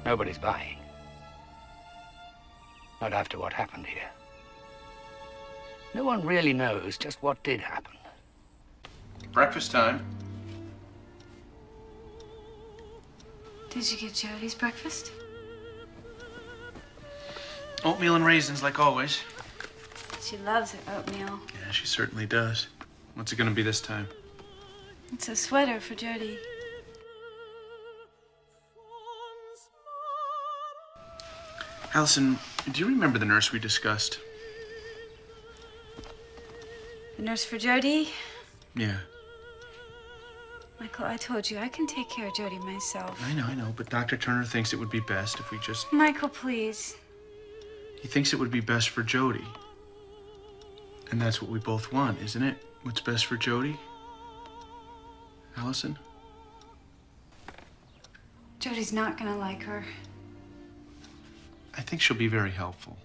Nobody's buying. Not after what happened here. No one really knows just what did happen. Breakfast time. Did you get Jody's breakfast? Oatmeal and raisins, like always. She loves her oatmeal. Yeah, she certainly does. What's it gonna be this time? It's a sweater for Jody. Allison, do you remember the nurse we discussed? The nurse for Jody? Yeah. Michael, I told you I can take care of Jody myself. I know, but Dr. Turner thinks it would be best if we just... Michael, please. He thinks it would be best for Jody. And that's what we both want, isn't it? What's best for Jody? Allison? Jody's not gonna like her. I think she'll be very helpful.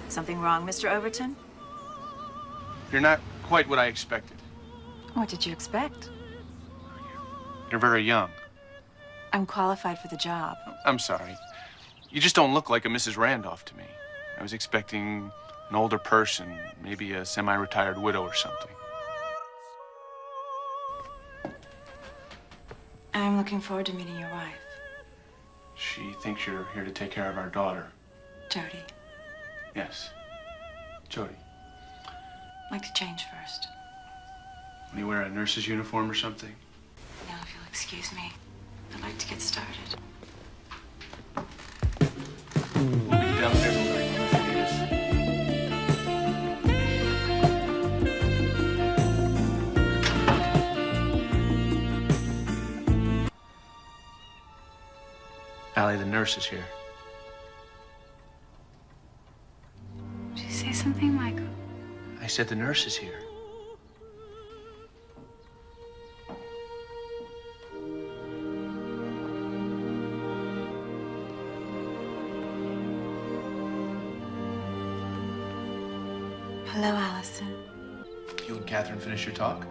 Something wrong, Mr. Overton? You're not quite what I expected. What did you expect? You're very young. I'm qualified for the job. I'm sorry. You just don't look like a Mrs. Randolph to me. I was expecting an older person, maybe a semi-retired widow or something. I'm looking forward to meeting your wife, She thinks you're here to take care of our daughter. Jody. Yes. Jody. I'd like to change first. Will you wear a nurse's uniform or something? Now, if you'll excuse me, I'd like to get started. We'll be downstairs all night if you need us. Allie, the nurse is here. Did you say something, Michael? I said the nurse is here. Hello, Allison. You and Katherine finished your talk?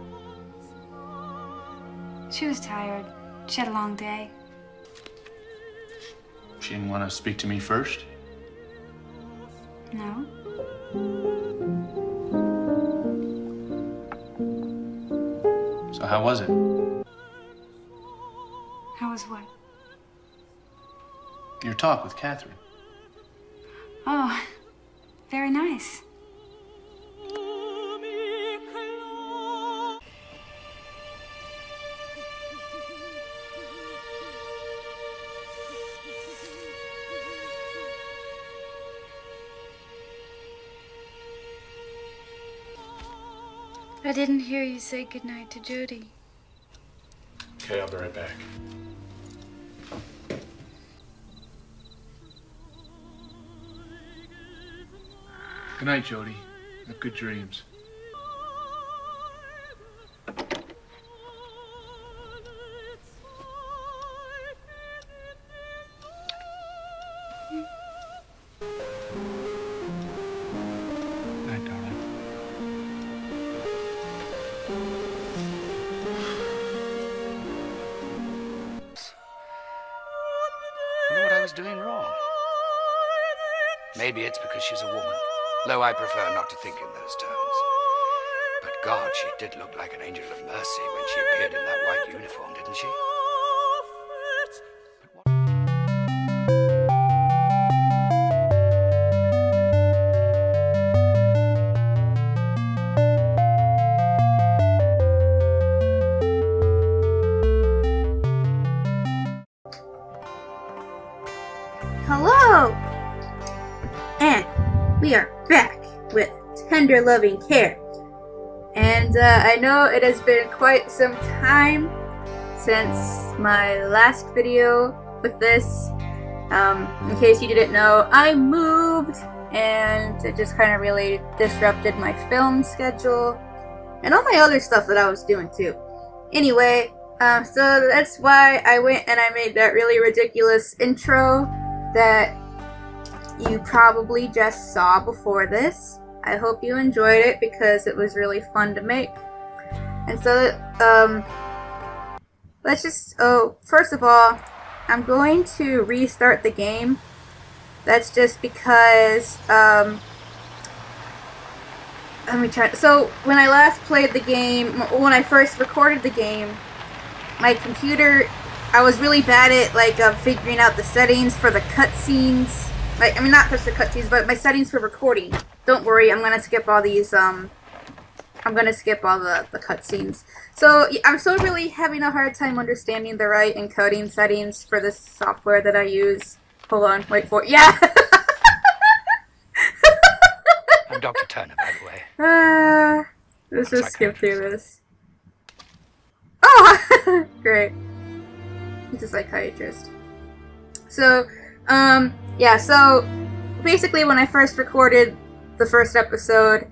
She was tired. She had a long day. She didn't want to speak to me first? No? So how was it? How was what? Your talk with Katherine. Oh, very nice. I didn't hear you say goodnight to Jody. Okay, I'll be right back. Good night, Jody. Have good dreams. Night, darling. I wonder what I was doing wrong. Maybe it's because she's a woman, though I prefer not to think in those terms. But God, she did look like an angel of mercy when she appeared in that white uniform, didn't she? Hello! And we are back with Tender Loving Care. And I know it has been quite some time since my last video with this. In case you didn't know, I moved and it just kind of really disrupted my film schedule and all my other stuff that I was doing too. Anyway, so that's why I went and I made that really ridiculous intro that you probably just saw before this. I hope you enjoyed it because it was really fun to make. And so, let's just, first of all, I'm going to restart the game. That's just because, let me try. So, when I last played the game, when I first recorded the game, my computer, I was really bad at, like, figuring out the settings for the cutscenes. Like, I mean, not just the cutscenes, but my settings for recording. Don't worry, I'm gonna skip all these, I'm gonna skip all the cutscenes. So, I'm still really having a hard time understanding the right encoding settings for this software that I use. Hold on, wait for it. Yeah! I'm Dr. Turner, by the way. Let's just skip through this. Oh! Great. He's a psychiatrist. So, yeah, so basically when I first recorded the first episode,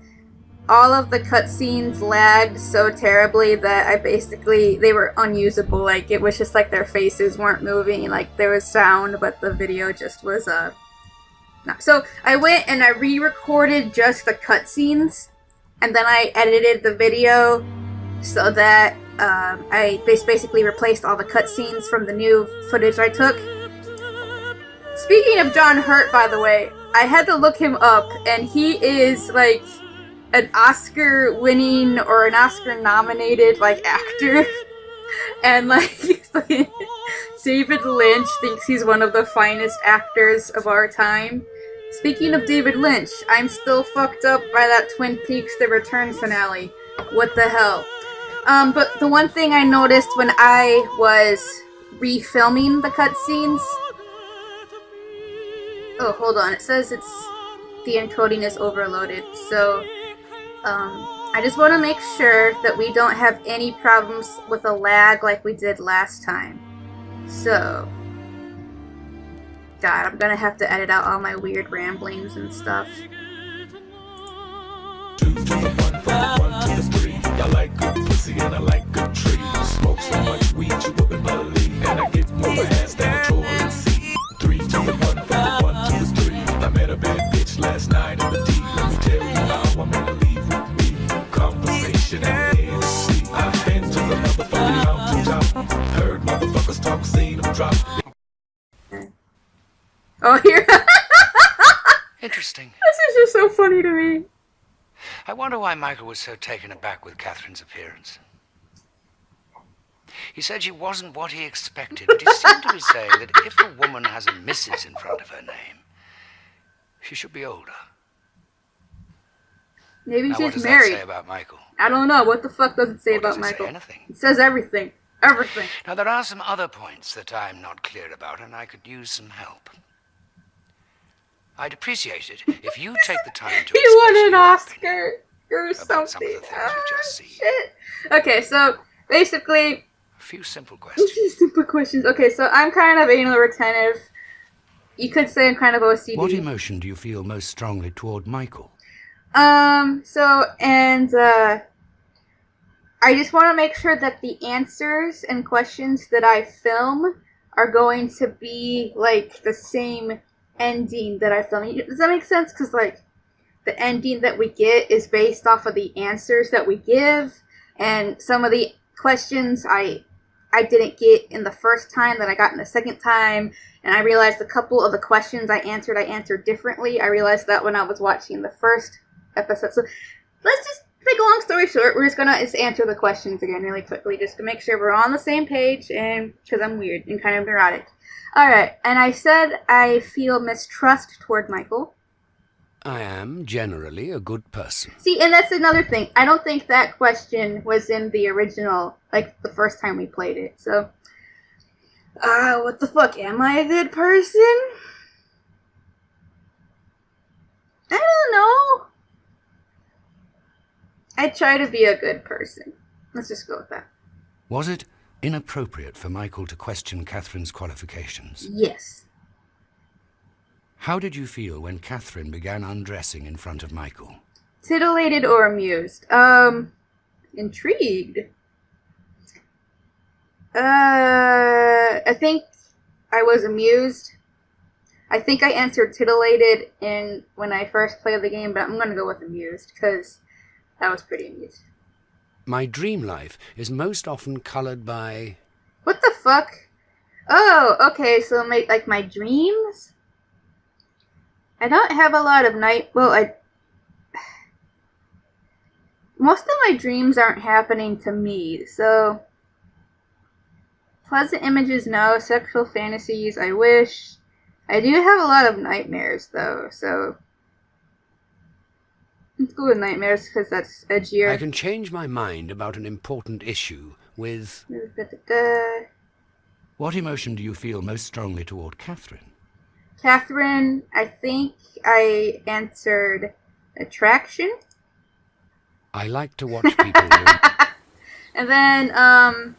all of the cutscenes lagged so terribly that they were unusable. Like, it was just like their faces weren't moving, like there was sound, but the video just was, no. So I went and I re-recorded just the cutscenes, and then I edited the video so that, I basically replaced all the cutscenes from the new footage I took. Speaking of John Hurt, by the way, I had to look him up, and he is, like, an Oscar-winning or an Oscar-nominated, like, actor. And, like, David Lynch thinks he's one of the finest actors of our time. Speaking of David Lynch, I'm still fucked up by that Twin Peaks The Return finale. What the hell? But the one thing I noticed when I was refilming the cutscenes... Oh, hold on. It says the encoding is overloaded. So, I just want to make sure that we don't have any problems with a lag like we did last time. So, God, I'm gonna have to edit out all my weird ramblings and stuff. I like good pussy and I like good trees. Smoke so much weed you wouldn't believe. And I get more ass than a toilet seat. 3 to the 1 from the 1 to the 3. I met a bad bitch last night in the D. Let me tell you how I'm gonna leave with me. Conversation and Hennessy. I've been to the motherfucking mountaintop. Heard motherfuckers talk, seen them drop. Oh, here. Interesting. This is just so funny to me. I wonder why Michael was so taken aback with Catherine's appearance. He said she wasn't what he expected, but he seemed to be saying that if a woman has a Mrs. in front of her name, she should be older. Maybe Now, what she's does married. that say about Michael? I don't know. What the fuck does it say Or about does it say Michael? anything? It says everything. Everything. Now, there are some other points that I'm not clear about, and I could use some help. I'd appreciate it if you take the time to He express won an your Oscar opinion or about some of something. the things we've just seen. Shit. Okay, so basically, A few simple questions. simple questions. Okay, so I'm kind of anal retentive. You could say I'm kind of OCD. What emotion do you feel most strongly toward Michael? I just want to make sure that the answers and questions that I film are going to be, like, the same ending that I film. Does that make sense? Because, like, the ending that we get is based off of the answers that we give, and some of the questions I didn't get in the first time that I got in the second time, and I realized a couple of the questions I answered differently. I realized that when I was watching the first episode. So let's just make a long story short, we're just gonna answer the questions again really quickly, just to make sure we're on the same page, and because I'm weird and kind of neurotic. Alright, and I said I feel mistrust toward Michael. I am generally a good person. See, and that's another thing. I don't think that question was in the original, like, the first time we played it. So, what the fuck? Am I a good person? I don't know. I try to be a good person. Let's just go with that. Was it inappropriate for Michael to question Catherine's qualifications? Yes. How did you feel when Katherine began undressing in front of Michael? Titillated or amused? Intrigued. I think I was amused. I think I answered titillated when I first played the game, but I'm gonna go with amused, because I was pretty amused. My dream life is most often colored by... What the fuck? Oh, okay, so my dreams? I don't have a lot of most of my dreams aren't happening to me, so... Pleasant images, no. Sexual fantasies, I wish. I do have a lot of nightmares, though, so... Let's go with nightmares, because that's edgier. I can change my mind about an important issue with... What emotion do you feel most strongly toward Katherine? Katherine, I think I answered attraction. I like to watch people live. And then,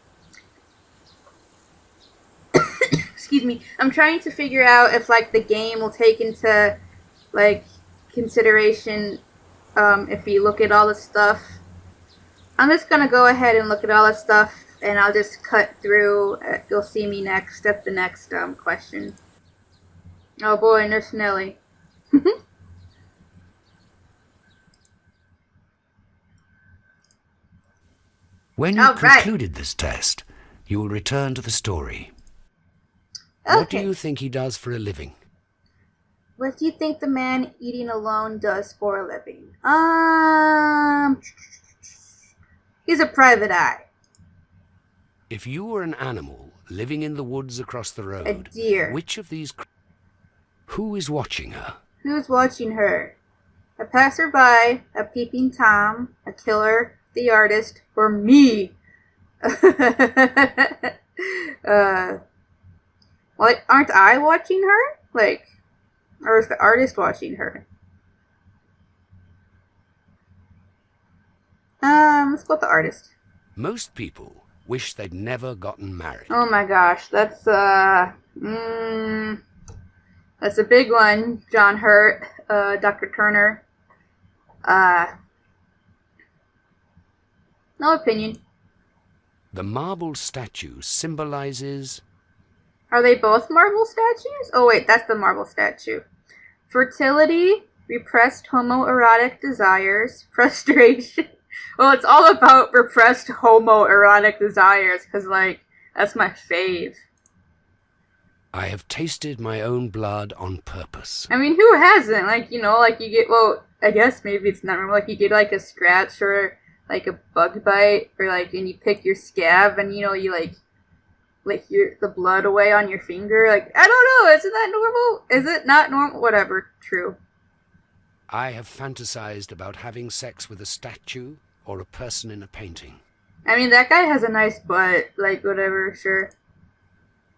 excuse me, I'm trying to figure out if, like, the game will take into, like, consideration, if you look at all the stuff. I'm just gonna go ahead and look at all the stuff, and I'll just cut through. You'll see me next at the next, question. Oh boy, Nurse Nelly. When you've concluded this test, you will return to the story. Okay. What do you think he does for a living? What do you think the man eating alone does for a living? He's a private eye. If you were an animal living in the woods across the road, A deer. which of these... Who is watching her? Who's watching her? A passerby, a peeping Tom, a killer, the artist, or me? What, aren't I watching her? Like, or is the artist watching her? Let's go with the artist. Most people wish they'd never gotten married. Oh my gosh, that's a big one. John Hurt, Dr. Turner. No opinion. The marble statue symbolizes... Are they both marble statues? Oh wait, that's the marble statue. Fertility, repressed homoerotic desires, frustration. Well, it's all about repressed homoerotic desires, because, like, that's my fave. I have tasted my own blood on purpose. I mean, who hasn't? Like, you know, like you get, well, I guess maybe it's not normal. Like, you get, like, a scratch or, like, a bug bite, or, like, and you pick your scab, and, you know, you, like the blood away on your finger. Like, I don't know, isn't that normal? Is it not normal? Whatever, true. I have fantasized about having sex with a statue or a person in a painting. I mean, that guy has a nice butt, like, whatever, sure.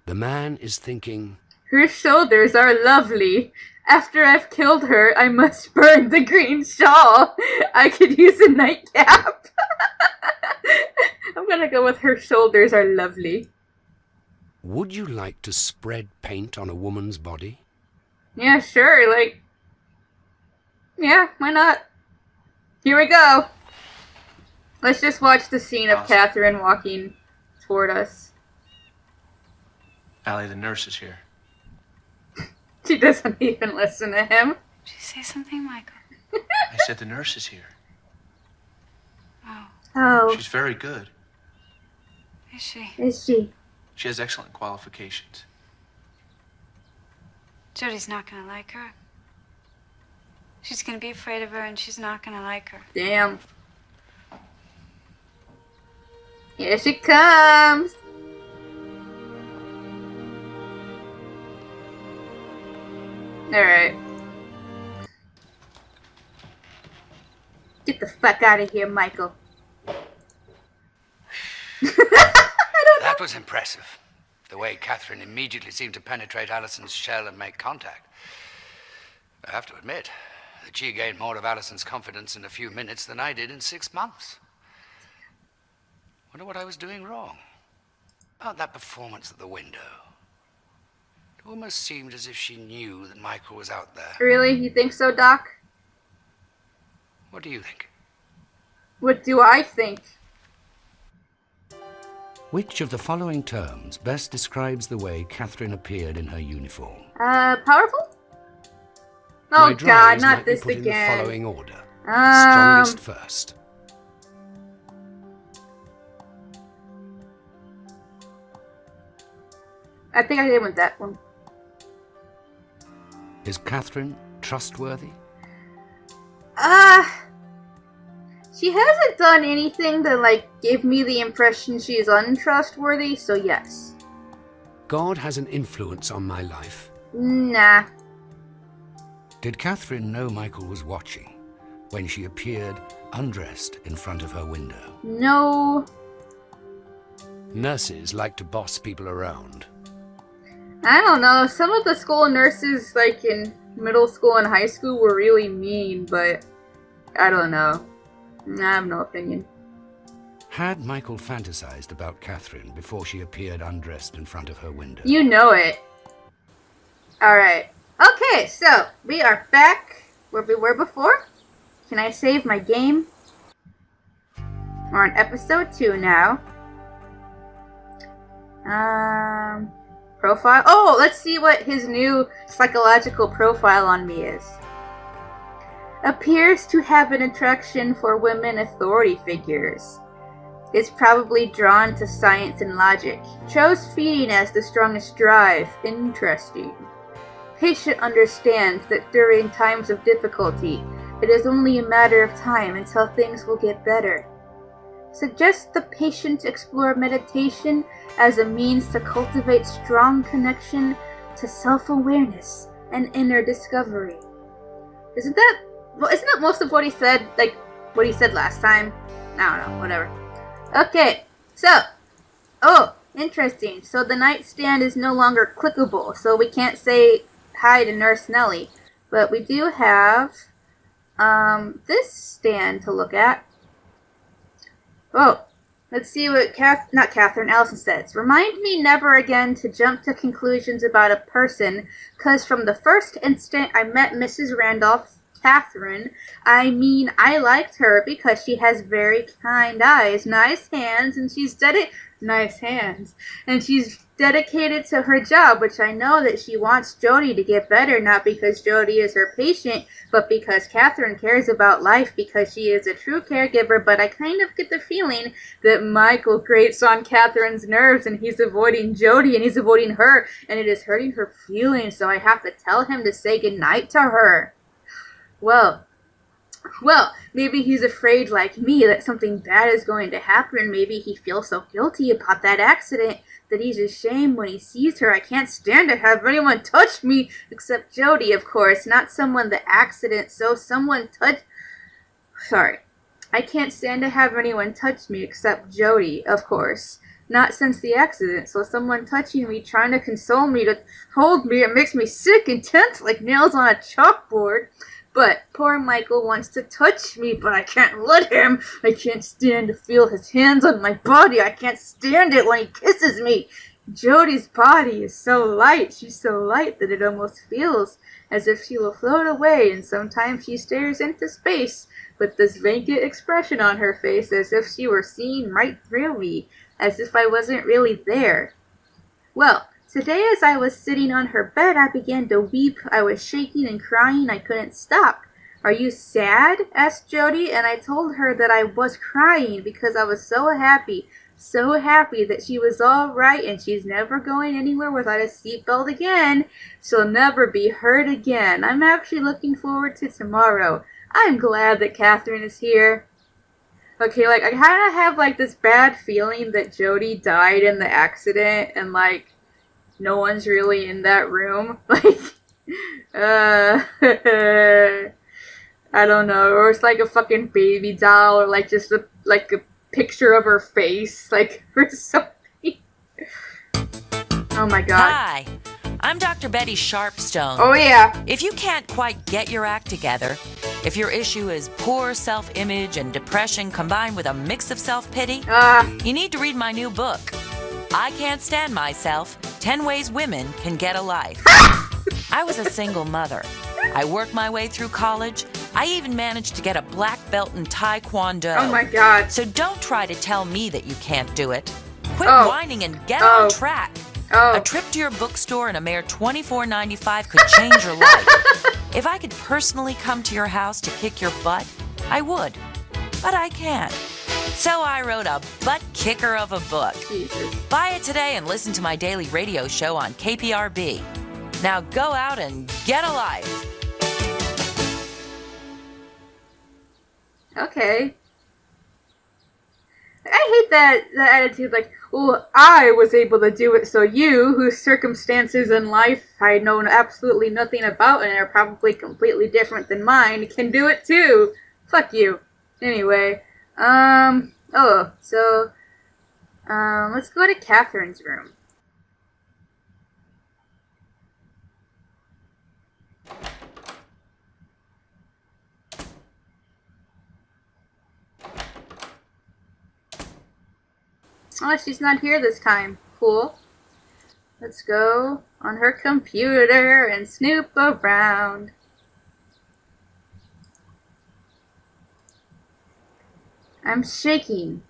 The man is thinking... Her shoulders are lovely. After I've killed her, I must burn the green shawl. I could use a nightcap. I'm gonna go with her shoulders are lovely. Would you like to spread paint on a woman's body? Yeah, sure, like... Yeah, why not? Here we go. Let's just watch the scene of Katherine walking toward us. Allie, the nurse is here. She doesn't even listen to him. Did you say something, Michael? I said the nurse is here. Oh, Oh, She's very good. is she? is she? She has excellent qualifications. Jody's not gonna like her. She's gonna be afraid of her, and she's not gonna like her. Damn. Here she comes. Alright. Get the fuck out of here, Michael. That was impressive. The way Katherine immediately seemed to penetrate Allison's shell and make contact. I have to admit that she gained more of Allison's confidence in a few minutes than I did in 6 months. Wonder what I was doing wrong. Oh, that performance at the window. It almost seemed as if she knew that Michael was out there. Really? You think so, Doc? What do you think? What do I think? Which of the following terms best describes the way Katherine appeared in her uniform? Powerful? My Oh drives god, not might be this put in the again. following order. Strongest first. I think I did with that one. Is Katherine trustworthy? She hasn't done anything that, like, gave me the impression she's untrustworthy, so yes. God has an influence on my life. Nah. Did Katherine know Michael was watching when she appeared undressed in front of her window? No. Nurses like to boss people around. I don't know. Some of the school nurses, like in middle school and high school, were really mean, but I don't know. I have no opinion. Had Michael fantasized about Katherine before she appeared undressed in front of her window? You know it. Alright. Okay, so we are back where we were before. Can I save my game? We're on episode 2 now. Profile. Oh, let's see what his new psychological profile on me is. Appears to have an attraction for women authority figures. Is probably drawn to science and logic. Chose feeding as the strongest drive. Interesting. Patient understands that during times of difficulty, it is only a matter of time until things will get better. Suggests the patient explore meditation as a means to cultivate strong connection to self-awareness and inner discovery. Isn't that most of what he said, like what he said last time? I don't know, whatever. Okay, so, interesting. So the nightstand is no longer clickable, so we can't say hi to Nurse Nellie. But we do have this stand to look at. Oh, let's see what Allison says. Remind me never again to jump to conclusions about a person, 'cause from the first instant I met Mrs. Randolph, Katherine, I liked her because she has very kind eyes, nice hands, and she's dedicated to her job, which I know that she wants Jody to get better, not because Jody is her patient, but because Katherine cares about life, because she is a true caregiver. But I kind of get the feeling that Michael grates on Katherine's nerves, and he's avoiding Jody, and he's avoiding her, and it is hurting her feelings, so I have to tell him to say goodnight to her. Well, maybe he's afraid, like me, that something bad is going to happen. Maybe he feels so guilty about that accident that he's ashamed when he sees her. I can't stand to have anyone touch me, except Jody, of course, not someone the accident, so someone I can't stand to have anyone touch me except Jody, of course. Not since the accident, so someone touching me, trying to console me, to hold me, it makes me sick and tense like nails on a chalkboard. But poor Michael wants to touch me, but I can't let him. I can't stand to feel his hands on my body. I can't stand it when he kisses me. Jody's body is so light. She's so light that it almost feels as if she will float away, and sometimes she stares into space with this vacant expression on her face, as if she were seeing right through me, as if I wasn't really there. Well, today, as I was sitting on her bed, I began to weep. I was shaking and crying. I couldn't stop. "Are you sad?" asked Jody, and I told her that I was crying because I was so happy that she was all right, and she's never going anywhere without a seatbelt again. She'll never be hurt again. I'm actually looking forward to tomorrow. I'm glad that Katherine is here. Okay, like, I kind of have, like, this bad feeling that Jody died in the accident, and, like, no one's really in that room. Like, I don't know. Or it's like a fucking baby doll, or like just a picture of her face, like, or something. Oh my god. Hi, I'm Dr. Betty Sharpstone. Oh yeah. If you can't quite get your act together, if your issue is poor self-image and depression combined with a mix of self-pity, you need to read my new book, I Can't Stand Myself, 10 Ways Women Can Get a Life. I was a single mother. I worked my way through college. I even managed to get a black belt in Taekwondo. Oh my god. So don't try to tell me that you can't do it. Quit whining and get on track. A trip to your bookstore and a mere $24.95 could change your life. If I could personally come to your house to kick your butt, I would. But I can't. So I wrote a butt kicker of a book. Jesus. Buy it today and listen to my daily radio show on KPRB. Now go out and get a life. Okay. I hate that attitude, like, well, I was able to do it, so you, whose circumstances in life I know absolutely nothing about and are probably completely different than mine, can do it too. Fuck you. Anyway, let's go to Catherine's room. Oh, she's not here this time. Cool. Let's go on her computer and snoop around. I'm shaking.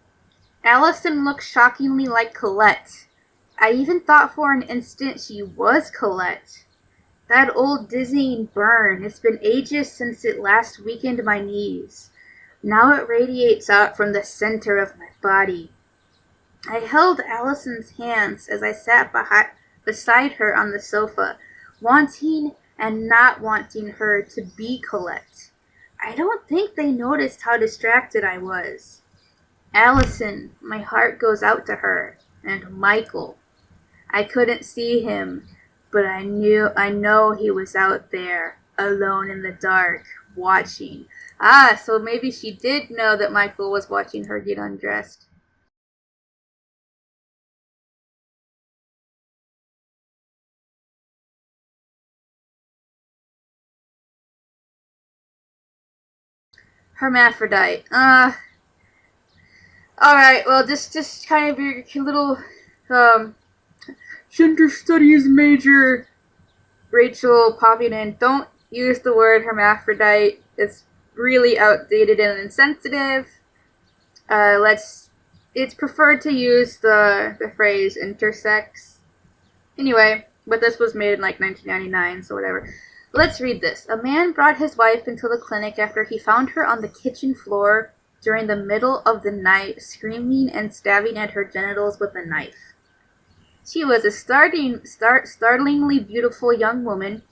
Allison looks shockingly like Colette. I even thought for an instant she was Colette. That old dizzying burn, it's been ages since it last weakened my knees. Now it radiates out from the center of my body. I held Allison's hands as I sat beside her on the sofa, wanting and not wanting her to be Colette. I don't think they noticed how distracted I was. Allison, my heart goes out to her, and Michael. I couldn't see him, but I know he was out there, alone in the dark, watching. Ah, so maybe she did know that Michael was watching her get undressed. Hermaphrodite. Alright, well, just kind of your little, gender studies major Rachel popping in. Don't use the word hermaphrodite. It's really outdated and insensitive. It's preferred to use the phrase intersex. Anyway, but this was made in like 1999, so whatever. Let's read this. A man brought his wife into the clinic after he found her on the kitchen floor during the middle of the night, screaming and stabbing at her genitals with a knife. She was a startlingly beautiful young woman,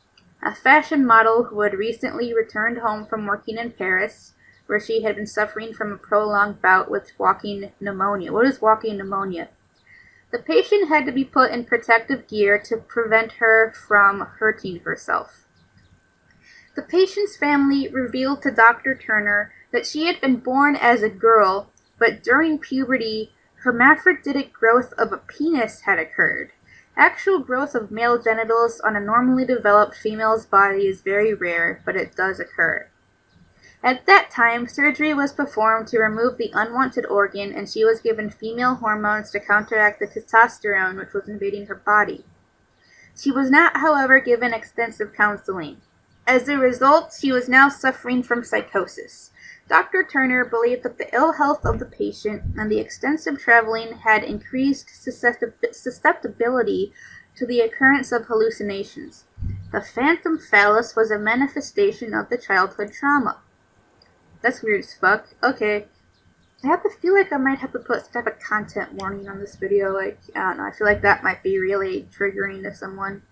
a fashion model who had recently returned home from working in Paris, where she had been suffering from a prolonged bout with walking pneumonia. What is walking pneumonia? The patient had to be put in protective gear to prevent her from hurting herself. The patient's family revealed to Dr. Turner that she had been born as a girl, but during puberty, hermaphroditic growth of a penis had occurred. Actual growth of male genitals on a normally developed female's body is very rare, but it does occur. At that time, surgery was performed to remove the unwanted organ, and she was given female hormones to counteract the testosterone which was invading her body. She was not, however, given extensive counseling. As a result, she was now suffering from psychosis. Dr. Turner believed that the ill health of the patient and the extensive traveling had increased susceptibility to the occurrence of hallucinations. The phantom phallus was a manifestation of the childhood trauma. That's weird as fuck. Okay. I feel like I might have to put some type of content warning on this video. Like, I don't know. I feel like that might be really triggering to someone.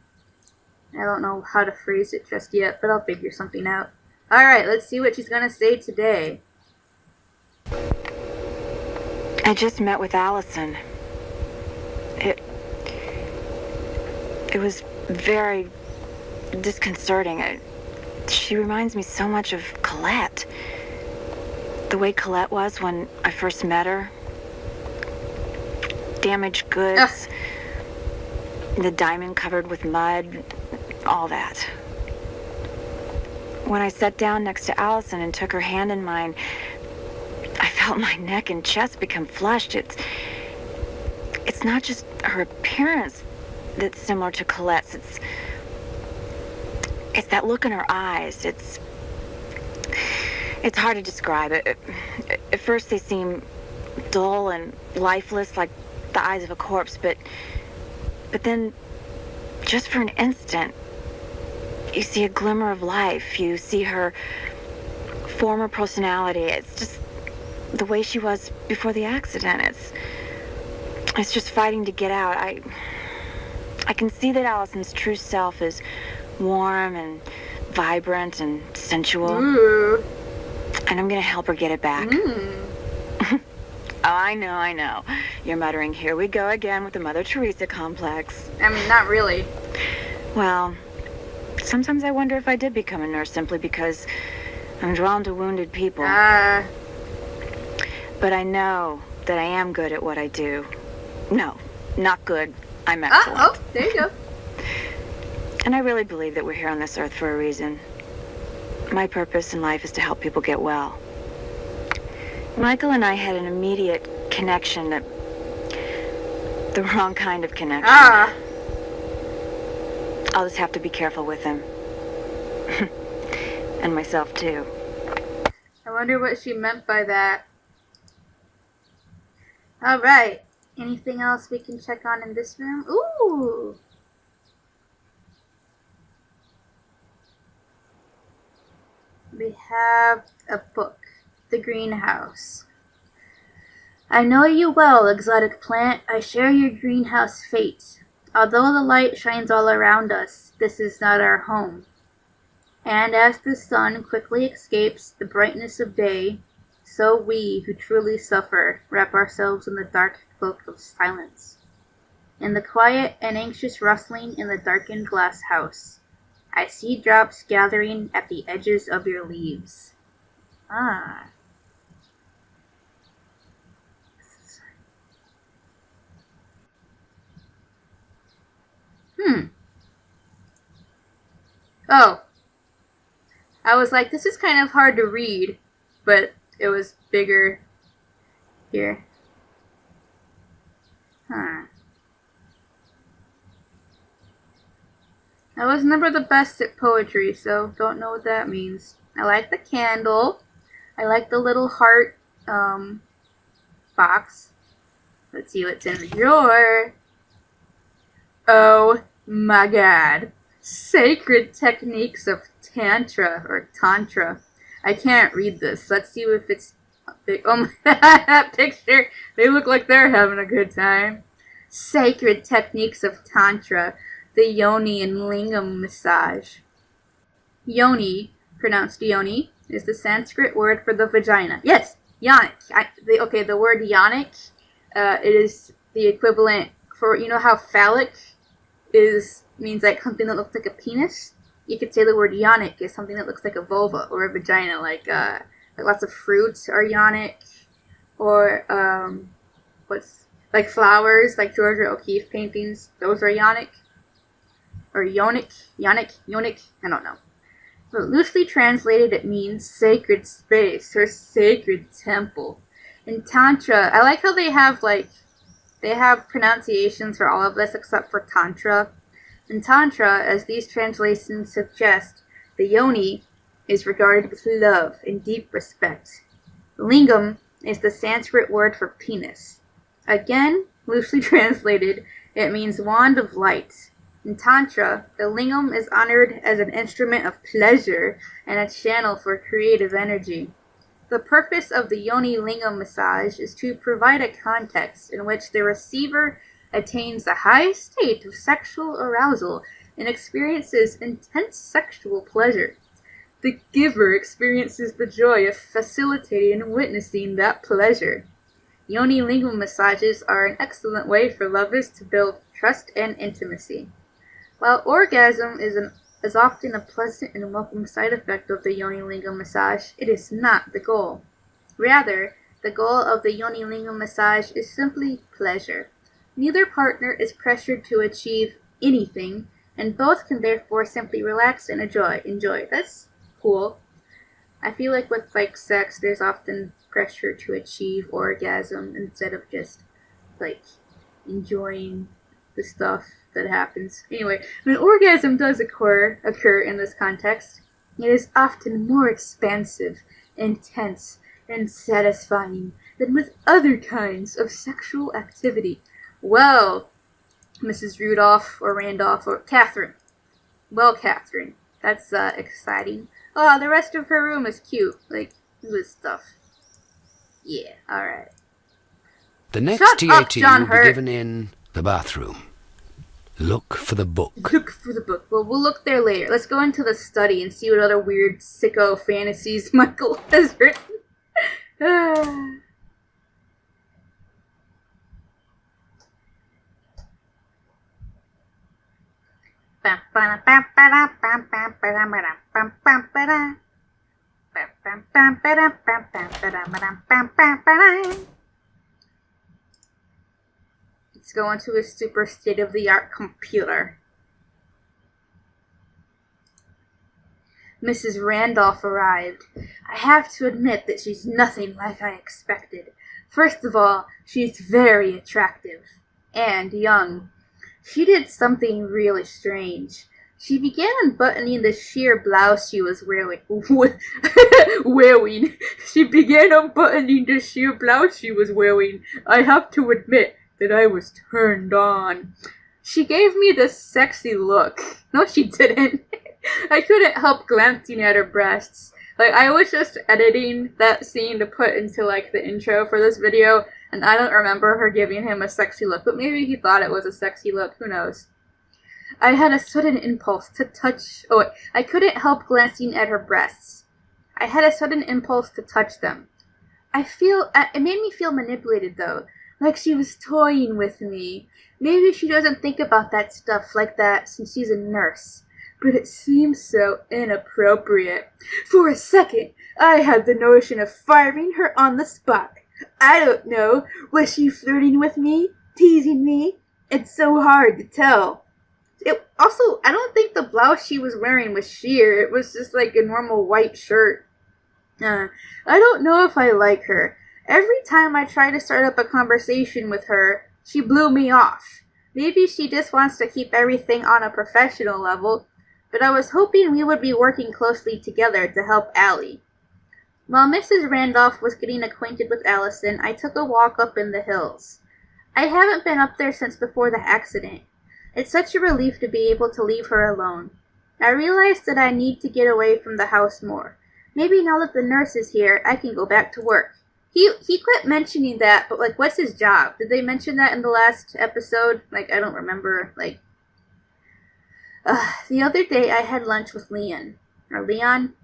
I don't know how to phrase it just yet, but I'll figure something out. Alright, let's see what she's gonna say today. I just met with Allison. It was very disconcerting. She reminds me so much of Colette. The way Colette was when I first met her. Damaged goods. The diamond covered with mud. All that. When I sat down next to Allison and took her hand in mine, I felt my neck and chest become flushed. It's not just her appearance that's similar to Colette's. It's that look in her eyes. It's hard to describe it. At first they seem dull and lifeless, like the eyes of a corpse, but then just for an instant, you see a glimmer of life. You see her former personality. the way she was before the accident. It's just fighting to get out. I can see that Allison's true self is warm and vibrant and sensual. Ooh. And I'm gonna help her get it back. Oh, I know. You're muttering, here we go again with the Mother Teresa complex. I mean, not really. Well, sometimes I wonder if I did become a nurse simply because I'm drawn to wounded people. But I know that I am good at what I do. No, not good. I'm excellent. Oh, there you go. And I really believe that we're here on this earth for a reason. My purpose in life is to help people get well. Michael and I had an immediate connection, the wrong kind of connection. I'll just have to be careful with him. And myself, too. I wonder what she meant by that. Alright. Anything else we can check on in this room? Ooh! We have a book. The Greenhouse. I know you well, exotic plant. I share your greenhouse fate. Although the light shines all around us, this is not our home. And as the sun quickly escapes the brightness of day, so we who truly suffer wrap ourselves in the dark cloak of silence. In the quiet and anxious rustling in the darkened glass house, I see drops gathering at the edges of your leaves. Oh. I was like, this is kind of hard to read, but it was bigger here. I was never the best at poetry, so don't know what that means. I like the candle. I like the little heart box. Let's see what's in the drawer. Oh my god. Sacred Techniques of Tantra or Tantra. I can't read this. Let's see if it's big. Oh my, that picture. They look like they're having a good time. Sacred Techniques of Tantra. The Yoni and Lingam Massage. Yoni, pronounced yoni, is the Sanskrit word for the vagina. Yes, yonic. The word yonic, it is the equivalent for, you know how phallic means like something that looks like a penis? You could say the word yonic is something that looks like a vulva or a vagina, like lots of fruits are yonic, or like flowers, like Georgia O'Keeffe paintings, those are yonic. Or yonic, I don't know. But loosely translated, it means sacred space or sacred temple. In Tantra, I like how they have pronunciations for all of this except for Tantra. In Tantra, as these translations suggest, the yoni is regarded with love and deep respect. Lingam is the Sanskrit word for penis. Again, loosely translated, it means wand of light. In Tantra, the lingam is honored as an instrument of pleasure and a channel for creative energy. The purpose of the yoni lingam massage is to provide a context in which the receiver attains a high state of sexual arousal and experiences intense sexual pleasure. The giver experiences the joy of facilitating and witnessing that pleasure. Yoni lingam massages are an excellent way for lovers to build trust and intimacy. While orgasm is often a pleasant and welcome side effect of the yoni lingam massage, it is not the goal. Rather, the goal of the yoni lingam massage is simply pleasure. Neither partner is pressured to achieve anything, and both can therefore simply relax and enjoy. That's cool. I feel like with sex, there's often pressure to achieve orgasm instead of just enjoying the stuff that happens. Anyway, when orgasm does occur in this context, it is often more expansive, intense, and satisfying than with other kinds of sexual activity. Well, Mrs. Rudolph or Randolph or Katherine. Well, Katherine, that's exciting. Oh, the rest of her room is cute. This stuff. Yeah, alright. The next Shut TAT up, John will be Hurt. given in the bathroom. Look for the book. Look for the book. Well, we'll look there later. Let's go into the study and see what other weird sicko fantasies Michael has written. Let's go into a super state-of-the-art computer. Mrs. Randolph arrived. I have to admit that she's nothing like I expected. First of all, she's very attractive and young. She did something really strange. She began unbuttoning the sheer blouse she was wearing. She began unbuttoning the sheer blouse she was wearing. I have to admit that I was turned on. She gave me this sexy look. No, she didn't. I couldn't help glancing at her breasts. Like, I was just editing that scene to put into, like, the intro for this video, and I don't remember her giving him a sexy look, but maybe he thought it was a sexy look, who knows. I had a sudden impulse to touch... I couldn't help glancing at her breasts. I had a sudden impulse to touch them. It made me feel manipulated, though, like she was toying with me. Maybe she doesn't think about that stuff like that since she's a nurse. But it seems so inappropriate. For a second, I had the notion of firing her on the spot. I don't know, was she flirting with me? Teasing me? It's so hard to tell. I don't think the blouse she was wearing was sheer. It was just like a normal white shirt. I don't know if I like her. Every time I try to start up a conversation with her, she blew me off. Maybe she just wants to keep everything on a professional level, but I was hoping we would be working closely together to help Allie. While Mrs. Randolph was getting acquainted with Allison, I took a walk up in the hills. I haven't been up there since before the accident. It's such a relief to be able to leave her alone. I realized that I need to get away from the house more. Maybe now that the nurse is here, I can go back to work. He quit mentioning that, but, like, what's his job? Did they mention that in the last episode? Like, I don't remember, like... The other day I had lunch with Leon. Leon.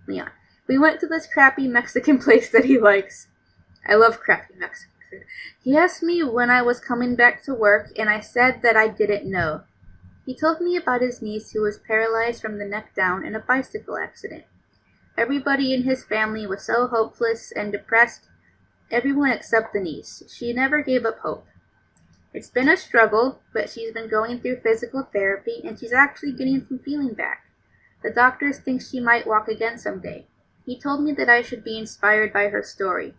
We went to this crappy Mexican place that he likes. I love crappy Mexican food. He asked me when I was coming back to work, and I said that I didn't know. He told me about his niece who was paralyzed from the neck down in a bicycle accident. Everybody in his family was so hopeless and depressed, everyone except the niece. She never gave up hope. It's been a struggle, but she's been going through physical therapy, and she's actually getting some feeling back. The doctors think she might walk again someday. He told me that I should be inspired by her story.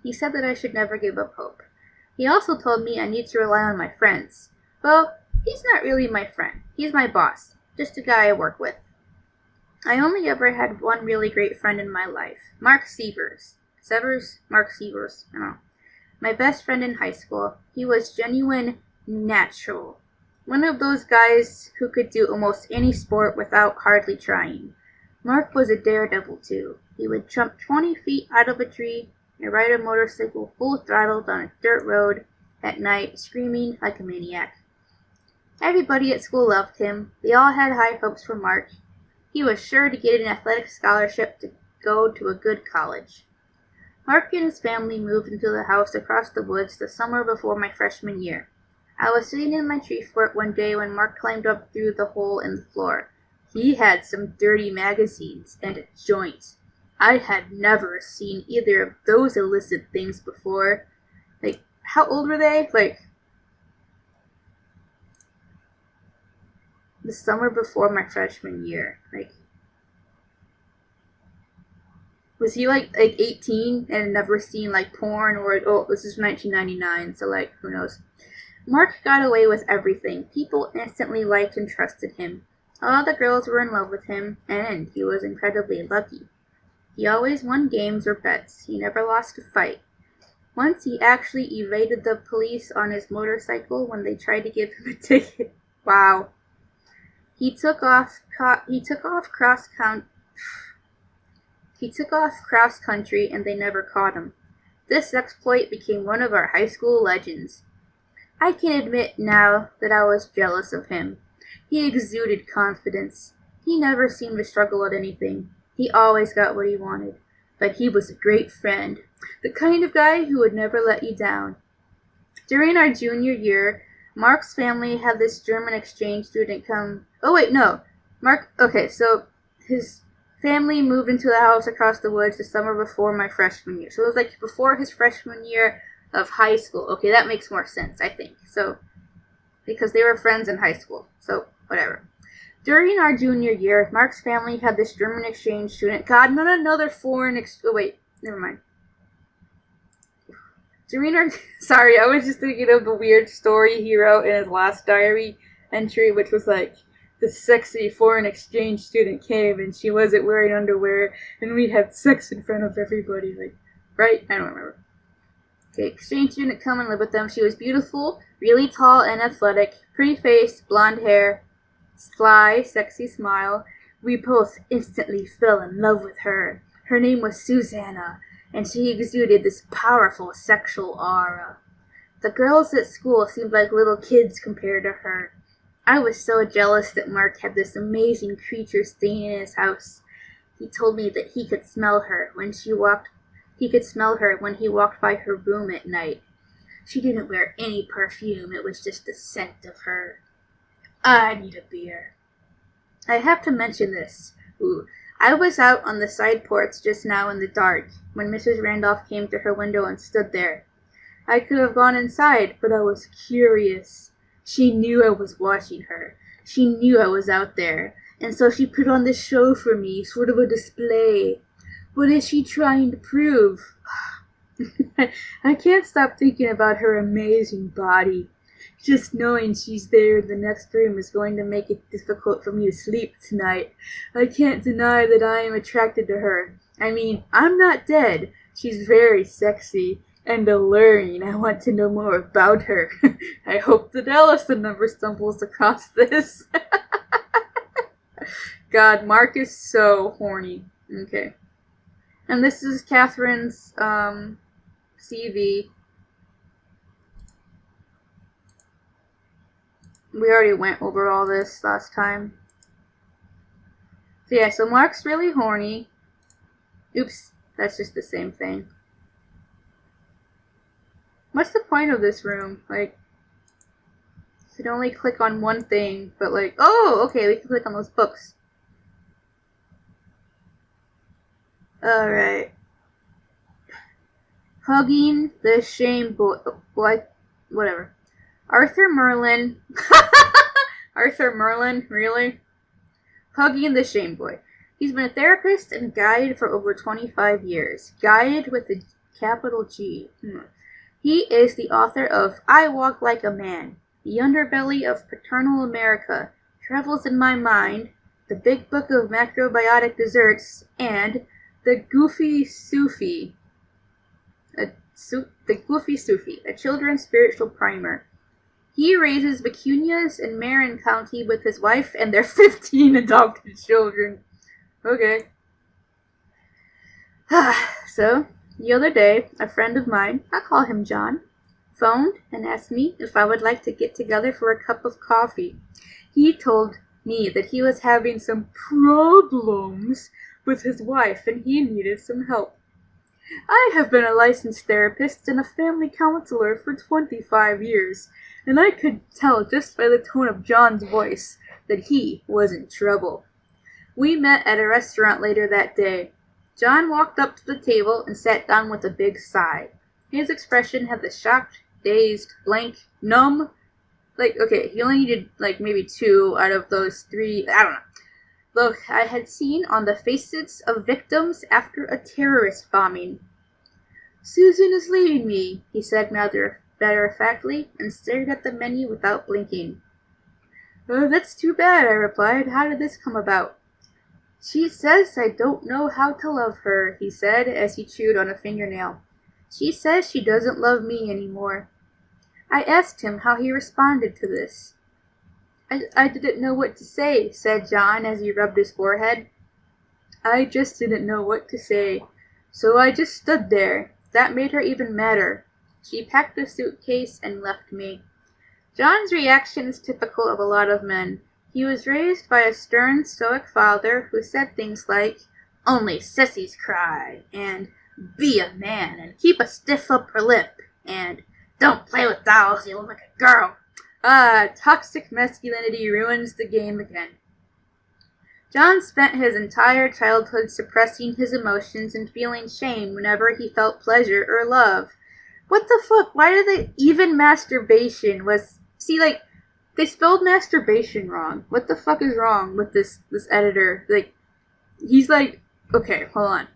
He said that I should never give up hope. He also told me I need to rely on my friends. Well, he's not really my friend. He's my boss, just a guy I work with. I only ever had one really great friend in my life, Mark Severs. Mark Severs, I don't know. My best friend in high school. He was genuine natural. One of those guys who could do almost any sport without hardly trying. Mark was a daredevil too. He would jump 20 feet out of a tree and ride a motorcycle full throttle down a dirt road at night, screaming like a maniac. Everybody at school loved him. They all had high hopes for Mark. He was sure to get an athletic scholarship to go to a good college. Mark and his family moved into the house across the woods the summer before my freshman year. I was sitting in my tree fort one day when Mark climbed up through the hole in the floor. He had some dirty magazines and a joint. I had never seen either of those illicit things before. Like, how old were they? Like, the summer before my freshman year. Like, was he like 18 and had never seen like porn or, this is 1999, so like, who knows. Mark got away with everything. People instantly liked and trusted him. All the girls were in love with him, and he was incredibly lucky. He always won games or bets. He never lost a fight. Once he actually evaded the police on his motorcycle when they tried to give him a ticket. Wow. He took off cross country and they never caught him. This exploit became one of our high school legends. I can admit now that I was jealous of him. He exuded confidence. He never seemed to struggle at anything. He always got what he wanted. But he was a great friend, the kind of guy who would never let you down. During our junior year, Mark's family had this German exchange student come. Oh, wait, no. So his family moved into the house across the woods the summer before my freshman year. So it was like before his freshman year of high school. Okay, that makes more sense, I think. So, because they were friends in high school. So, whatever. During our junior year, Mark's family had this German exchange student. God, not another foreign oh, wait, never mind. Sorry, I was just thinking of the weird story he wrote in his last diary entry, which was like, the sexy foreign exchange student came and she wasn't wearing underwear and we had sex in front of everybody. Like, right? I don't remember. Okay, exchange student come and live with them. She was beautiful, really tall and athletic, pretty face, blonde hair, sly, sexy smile. We both instantly fell in love with her. Her name was Susanna, and she exuded this powerful sexual aura. The girls at school seemed like little kids compared to her. I was so jealous that Mark had this amazing creature staying in his house. He told me that he could smell her when he walked by her room at night. She didn't wear any perfume, it was just the scent of her. I need a beer. I have to mention this. I was out on the side porch just now in the dark when Mrs. Randolph came to her window and stood there. I could have gone inside, but I was curious. She knew I was watching her. She knew I was out there, and so she put on this show for me, sort of a display. What is she trying to prove? I can't stop thinking about her amazing body. Just knowing she's there in the next room is going to make it difficult for me to sleep tonight. I can't deny that I am attracted to her. I mean, I'm not dead. She's very sexy and alluring. I want to know more about her. I hope that Allison never stumbles across this. God, Mark is so horny. Okay. And this is Catherine's CV. We already went over all this last time. So yeah, so Mark's really horny. Oops, that's just the same thing. What's the point of this room? Like, you can only click on one thing, but like, oh, okay, we can click on those books. Alright. Hugging the Shame Boy. Whatever. Arthur Merlin. Arthur Merlin, really? Hugging the Shame Boy. He's been a therapist and guide for over 25 years. Guide with a capital G. He is the author of I Walk Like a Man, The Underbelly of Paternal America, Travels in My Mind, The Big Book of Macrobiotic Desserts, and The Goofy Sufi. The Goofy Sufi, a children's spiritual primer. He raises vicunias in Marin County with his wife and their 15 adopted children. Okay. So, the other day, a friend of mine, I'll call him John, phoned and asked me if I would like to get together for a cup of coffee. He told me that he was having some problems with his wife and he needed some help. I have been a licensed therapist and a family counselor for 25 years, and I could tell just by the tone of John's voice that he was in trouble. We met at a restaurant later that day. John walked up to the table and sat down with a big sigh. His expression had the shocked, dazed, blank, numb. He only needed maybe 2 out of those 3, I don't know. Look, I had seen on the faces of victims after a terrorist bombing. Susan is leaving me, he said matter-of-factly, and stared at the menu without blinking. Oh, that's too bad, I replied. How did this come about? She says I don't know how to love her, he said as he chewed on a fingernail. She says she doesn't love me anymore. I asked him how he responded to this. I didn't know what to say, said John as he rubbed his forehead. I just didn't know what to say, so I just stood there. that made her even madder. She packed the suitcase and left me. John's reaction is typical of a lot of men. He was raised by a stern, stoic father who said things like, "Only sissies cry," and "Be a man and keep a stiff upper lip," and "Don't play with dolls, you look like a girl." Toxic masculinity ruins the game again. John spent his entire childhood suppressing his emotions and feeling shame whenever he felt pleasure or love. What the fuck? Why did they even masturbation was... See, like, they spelled masturbation wrong. What the fuck is wrong with this editor? Like, he's like... Okay, hold on.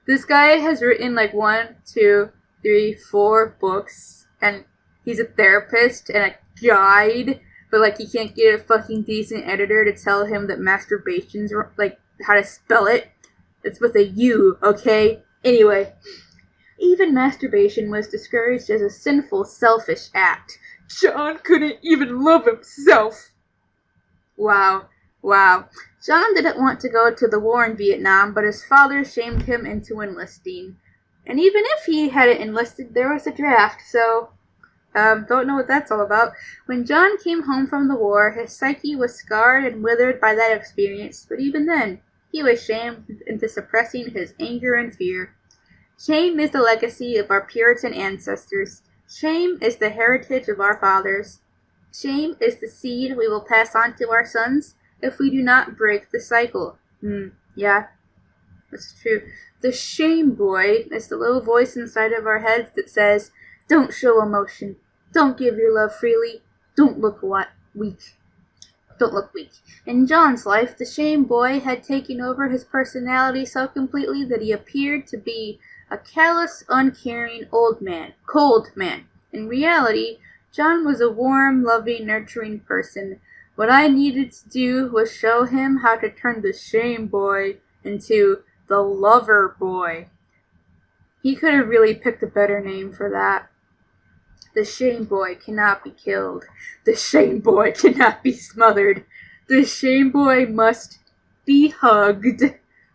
This guy has written like 1, 2, 3, 4 books, and he's a therapist and a guide, but like he can't get a fucking decent editor to tell him that masturbation's like how to spell it. It's with a U, okay? Anyway, even masturbation was discouraged as a sinful, selfish act. John couldn't even love himself. Wow. John didn't want to go to the war in Vietnam, but his father shamed him into enlisting. And even if he hadn't enlisted, there was a draft, so... don't know what that's all about. When John came home from the war, his psyche was scarred and withered by that experience, but even then, he was shamed into suppressing his anger and fear. Shame is the legacy of our Puritan ancestors. Shame is the heritage of our fathers. Shame is the seed we will pass on to our sons if we do not break the cycle. Yeah, that's true. The shame boy is the little voice inside of our heads that says, "Don't show emotion. Don't give your love freely. Don't look weak." Don't look weak. In John's life, the shame boy had taken over his personality so completely that he appeared to be a callous, uncaring cold man. In reality, John was a warm, loving, nurturing person. What I needed to do was show him how to turn the shame boy into the lover boy. He could have really picked a better name for that. The shame boy cannot be killed. The shame boy cannot be smothered. The shame boy must be hugged.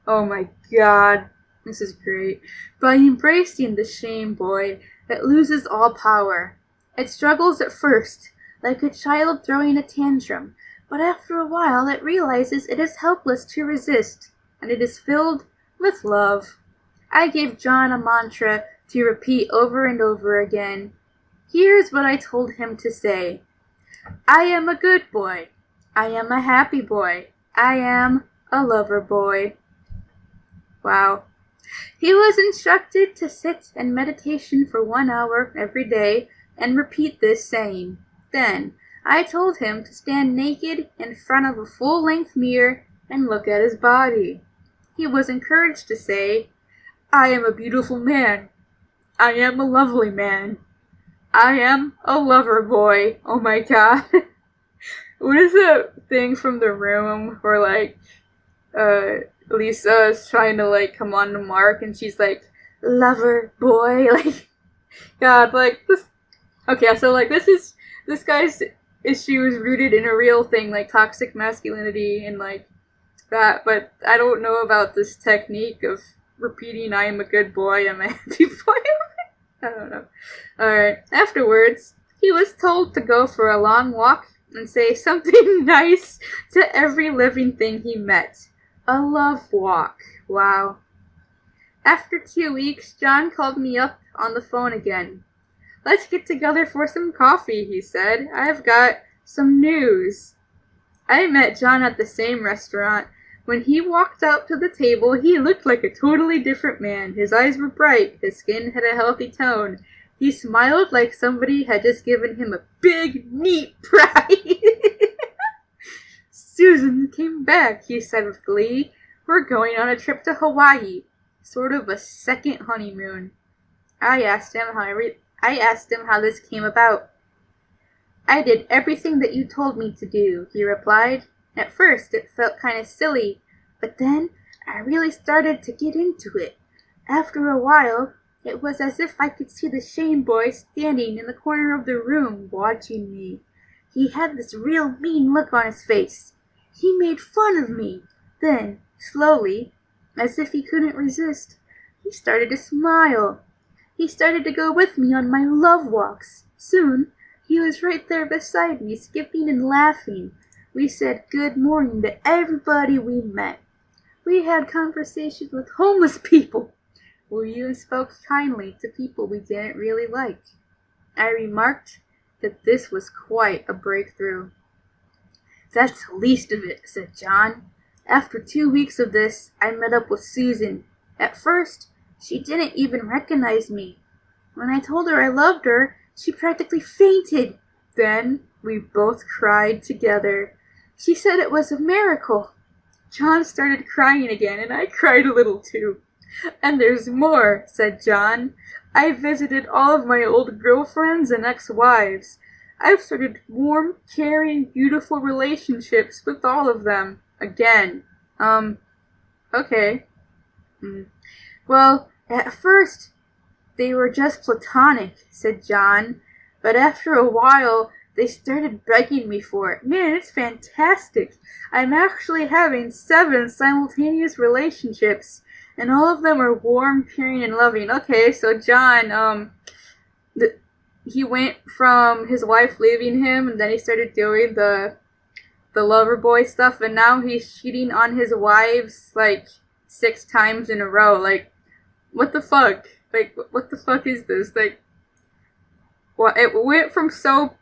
Oh my god, this is great. By embracing the shame boy, it loses all power. It struggles at first, like a child throwing a tantrum, but after a while it realizes it is helpless to resist, and it is filled with love. I gave John a mantra to repeat over and over again. Here's what I told him to say. I am a good boy. I am a happy boy. I am a lover boy. Wow. He was instructed to sit in meditation for 1 hour every day and repeat this saying. Then, I told him to stand naked in front of a full-length mirror and look at his body. He was encouraged to say, I am a beautiful man. I am a lovely man. I am a lover boy. Oh my god. What is that thing from The Room where, like, Lisa is trying to, like, come on to Mark and she's like, lover boy? Like, god, like, this... Okay, so, like, this guy's issue is rooted in a real thing, like toxic masculinity and, like, that, but I don't know about this technique of repeating, I am a good boy, I'm a happy boy. I don't know. Alright, afterwards, he was told to go for a long walk and say something nice to every living thing he met. A love walk. Wow. After 2 weeks, John called me up on the phone again. Let's get together for some coffee, he said. I've got some news. I met John at the same restaurant. When he walked out to the table, he looked like a totally different man. His eyes were bright. His skin had a healthy tone. He smiled like somebody had just given him a big, neat prize. Susan came back, he said with glee. We're going on a trip to Hawaii. Sort of a second honeymoon. I asked him how this came about. I did everything that you told me to do, he replied. At first, it felt kind of silly, but then I really started to get into it. After a while, it was as if I could see the shame boy standing in the corner of the room watching me. He had this real mean look on his face. He made fun of me. Then, slowly, as if he couldn't resist, he started to smile. He started to go with me on my love walks. Soon, he was right there beside me, skipping and laughing. We said good morning to everybody we met. We had conversations with homeless people. We even spoke kindly to people we didn't really like. I remarked that this was quite a breakthrough. That's the least of it, said John. After 2 weeks of this, I met up with Susan. At first, she didn't even recognize me. When I told her I loved her, she practically fainted. Then we both cried together. She said it was a miracle. John started crying again, and I cried a little too. And there's more, said John. I visited all of my old girlfriends and ex-wives. I've started warm, caring, beautiful relationships with all of them. Again. Okay. Well, at first, they were just platonic, said John. But after a while, they started begging me for it. Man, it's fantastic. I'm actually having 7 simultaneous relationships, and all of them are warm, caring, and loving. Okay, so John, he went from his wife leaving him, and then he started doing the lover boy stuff, and now he's cheating on his wives, like, 6 times in a row. Like, what the fuck? Like, what the fuck is this? Like, what? It went from so...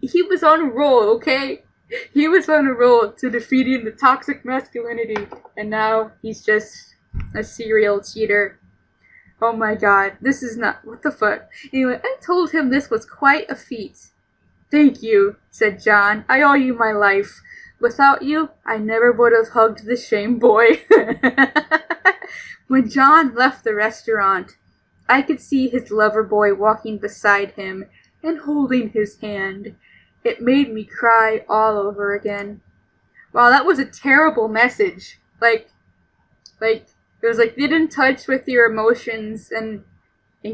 He was on a roll, okay? He was on a roll to defeating the toxic masculinity, and now he's just a serial cheater. Oh my god, this is not... What the fuck? Anyway, I told him this was quite a feat. Thank you, said John. I owe you my life. Without you, I never would have hugged the shame boy. When John left the restaurant, I could see his lover boy walking beside him and holding his hand. It made me cry all over again. Wow, that was a terrible message. Like, it was like, get in touch with your emotions and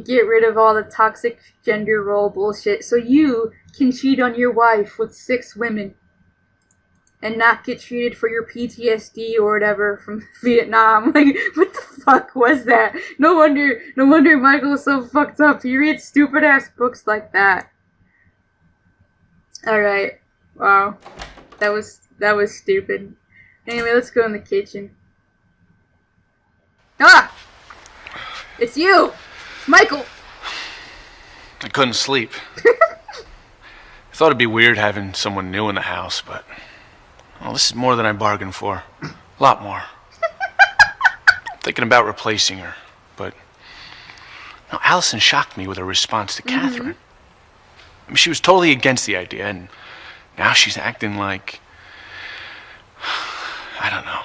get rid of all the toxic gender role bullshit so you can cheat on your wife with 6 women and not get treated for your PTSD or whatever from Vietnam. Like, what the fuck was that? No wonder Michael's so fucked up. He reads stupid ass books like that. Alright. Wow. That was stupid. Anyway, let's go in the kitchen. Ah! It's you! Michael! I couldn't sleep. I thought it'd be weird having someone new in the house, but... Well, this is more than I bargained for. A lot more. I'm thinking about replacing her, but... Now, Allison shocked me with her response to Katherine. I mean, she was totally against the idea, and now she's acting like... I don't know.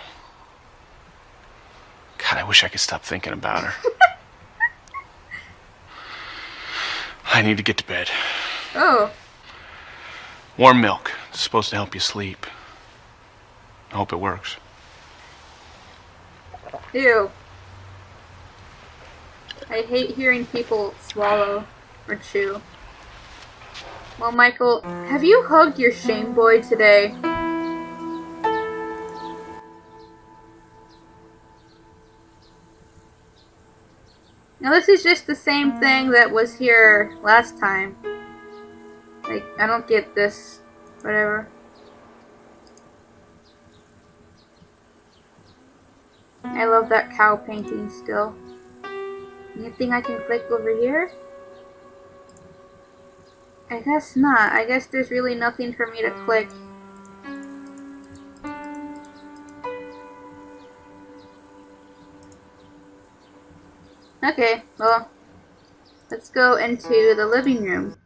God, I wish I could stop thinking about her. I need to get to bed. Oh. Warm milk. It's supposed to help you sleep. I hope it works. Ew. I hate hearing people swallow or chew. Well, Michael, have you hugged your shame boy today? Now this is just the same thing that was here last time. Like, I don't get this. Whatever. I love that cow painting still. Anything I can click over here? I guess not. I guess there's really nothing for me to click. Okay, well, let's go into the living room.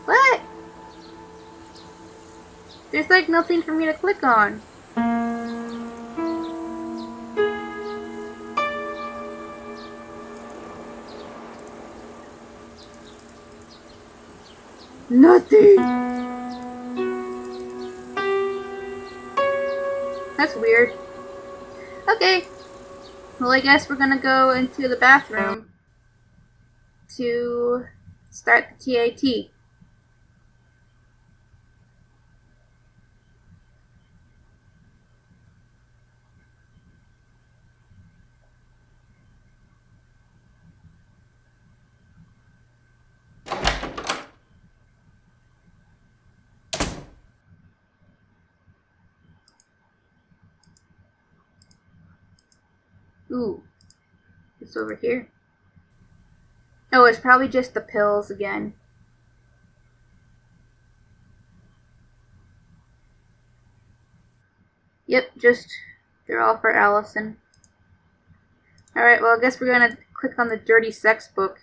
What? There's like nothing for me to click on. Nothing. That's weird. Okay. Well, I guess we're gonna go into the bathroom to start the TAT. Ooh, it's over here. Oh, it's probably just the pills again. Yep, they're all for Allison. Alright, well, I guess we're gonna click on the dirty sex book.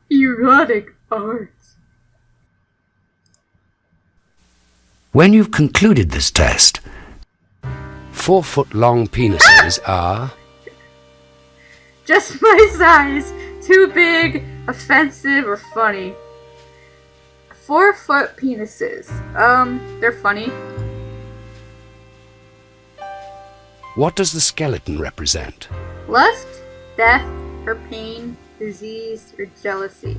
Erotic arts. When you've concluded this test, 4-foot-long penises are... Just my size. Too big, offensive, or funny. 4-foot penises. They're funny. What does the skeleton represent? Lust, death, or pain, disease, or jealousy.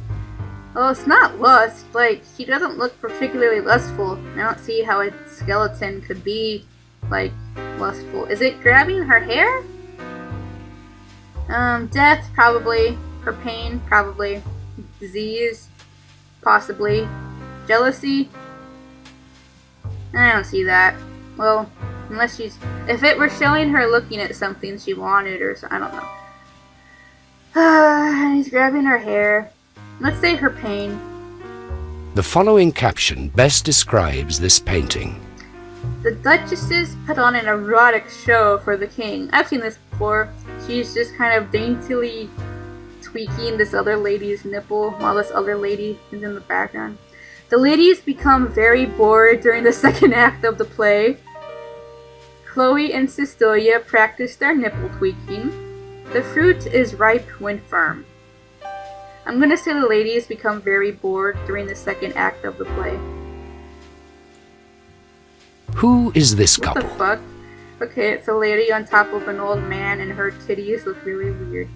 Well, it's not lust. Like, she doesn't look particularly lustful. I don't see how a skeleton could be, like, lustful. Is it grabbing her hair? Death, probably. Her pain, probably. Disease, possibly. Jealousy? I don't see that. Well, unless she's... If it were showing her looking at something she wanted or something, I don't know. He's grabbing her hair. Let's say her pain. The following caption best describes this painting. The Duchesses put on an erotic show for the king. I've seen this before. She's just kind of daintily tweaking this other lady's nipple while this other lady is in the background. The ladies become very bored during the second act of the play. Chloe and Cecilia practice their nipple tweaking. The fruit is ripe when firm. I'm gonna say the ladies become very bored during the second act of the play. Who is this couple? What the fuck? Okay, it's a lady on top of an old man and her titties look really weird.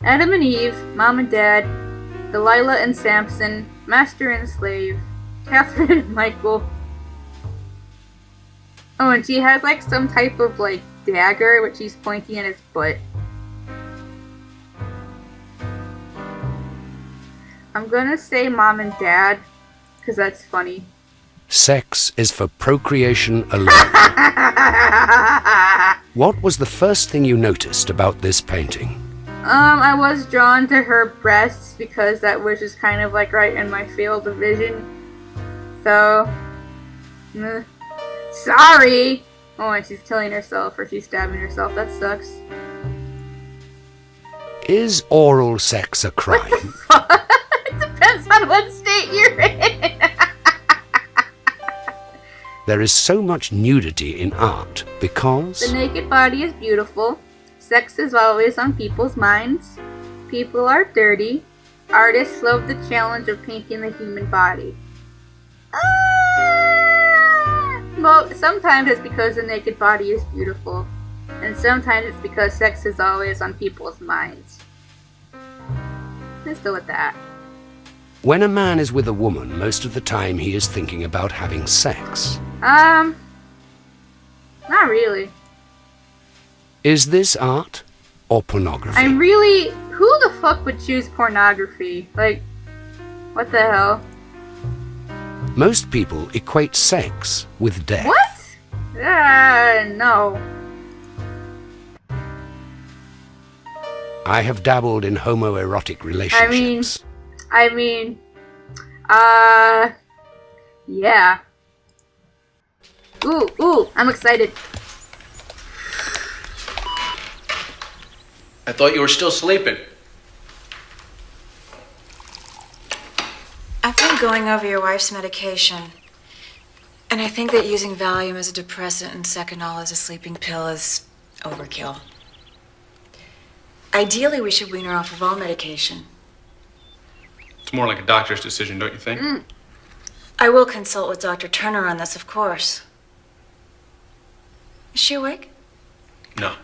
Adam and Eve, Mom and Dad, Delilah and Samson, Master and Slave, Catherine and Michael. Oh, and she has like some type of like dagger which she's pointing at his butt. I'm gonna say Mom and Dad, because that's funny. Sex is for procreation alone. What was the first thing you noticed about this painting? I was drawn to her breasts because that was just kind of like right in my field of vision. So, sorry! Oh, and she's killing herself or she's stabbing herself. That sucks. Is oral sex a crime? It depends on what state you're in. There is so much nudity in art because... The naked body is beautiful. Sex is always on people's minds. People are dirty. Artists love the challenge of painting the human body. Well, sometimes it's because the naked body is beautiful. And sometimes it's because sex is always on people's minds. Let's go with that. When a man is with a woman, most of the time he is thinking about having sex. Not really. Is this art or pornography? Who the fuck would choose pornography? Like, what the hell? Most people equate sex with death. What? No. I have dabbled in homoerotic relationships. Yeah. Ooh, I'm excited. I thought you were still sleeping. I've been going over your wife's medication. And I think that using Valium as a depressant and Seconal as a sleeping pill is overkill. Ideally, we should wean her off of all medication. It's more like a doctor's decision, don't you think? I will consult with Dr. Turner on this, of course. Is she awake? No.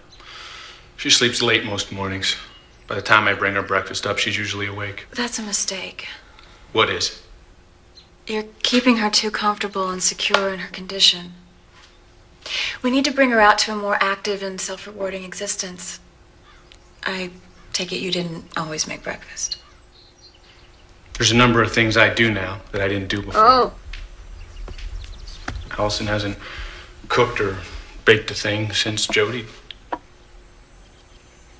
She sleeps late most mornings. By the time I bring her breakfast up, she's usually awake. That's a mistake. What is? You're keeping her too comfortable and secure in her condition. We need to bring her out to a more active and self-rewarding existence. I take it you didn't always make breakfast. There's a number of things I do now that I didn't do before. Oh. Allison hasn't cooked or baked a thing since Jody.